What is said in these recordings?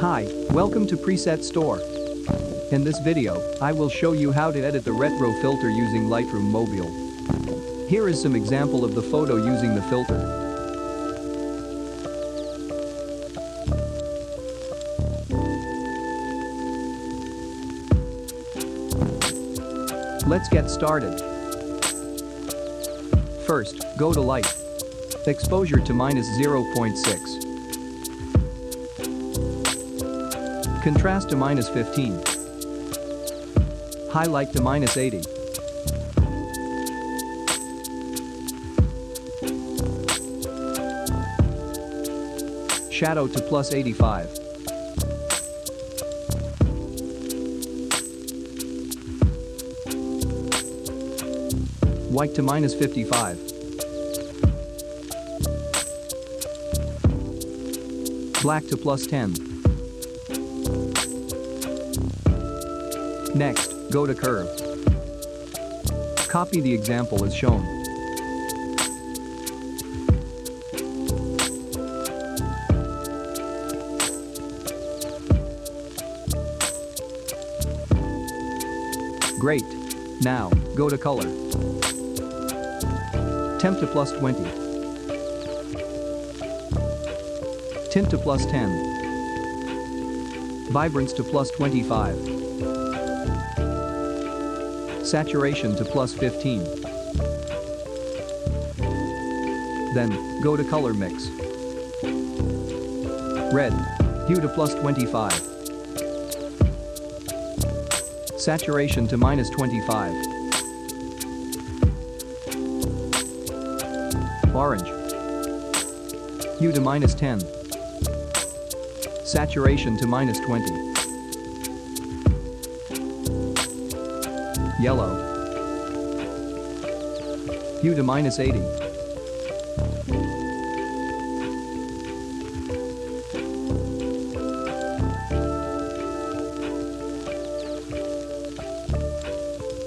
Hi, welcome to Preset Store. In this video, I will show you how to edit the retro filter using Lightroom Mobile. Here is some example of the photo using the filter. Let's get started. First, go to Light. Exposure to -0.6. Contrast to -15. Highlight to -80. Shadow to +85. White to -55. Black to +10. Next, go to Curve. Copy the example as shown. Great. Now, go to Color. Temp to +20. Tint to +10. Vibrance to +25. Saturation to +15. Then, go to Color Mix. Red. Hue to +25. Saturation to -25. Orange. Hue to -10. Saturation to -20. Yellow. Hue to -80.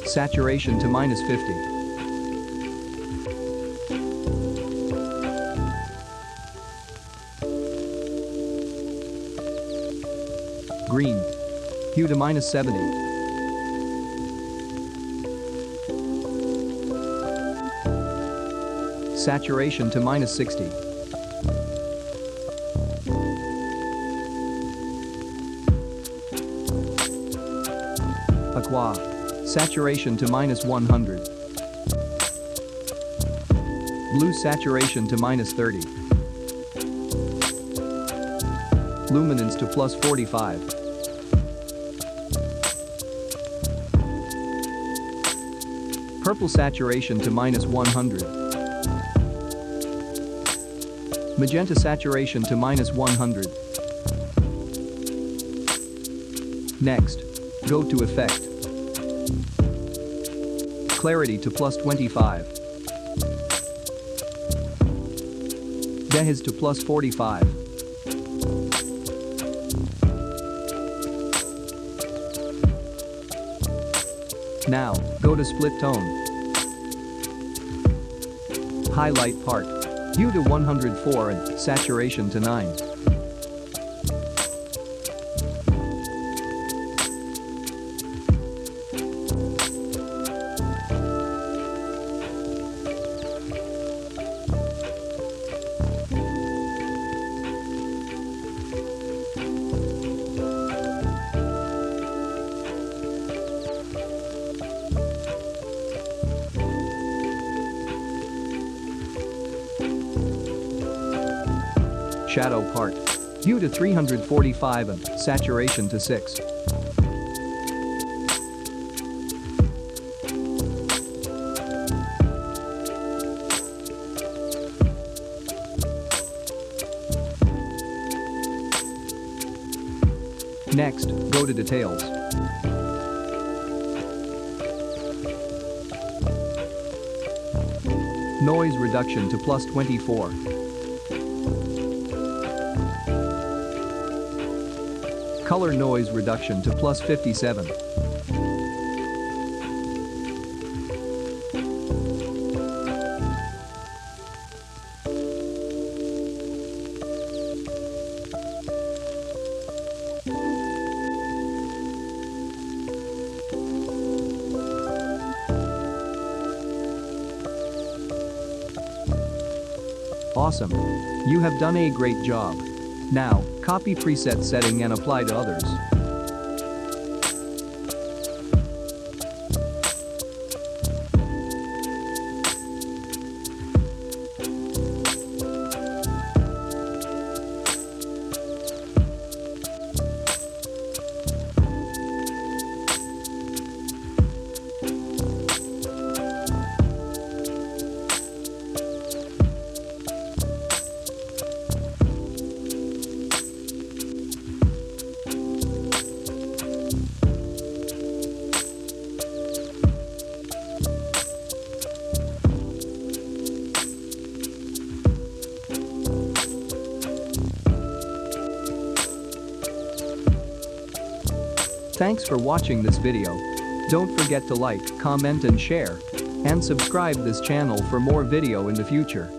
Saturation to -50. Green. Hue to -70. Saturation to -60. Aqua. Saturation to -100. Blue saturation to -30. Luminance to +45. Purple saturation to -100. Magenta saturation to -100. Next, go to Effect. Clarity to +25. Dehiz to +45. Now, go to Split Tone. Highlight part. Hue to 104 and saturation to 9. Shadow part. Hue to 345 and saturation to 6. Next, go to Details. Noise reduction to +24. Color noise reduction to +57. Awesome. You have done a great job. Now, copy preset setting and apply to others. Thanks for watching this video. Don't forget to like, comment and share. And subscribe this channel for more video in the future.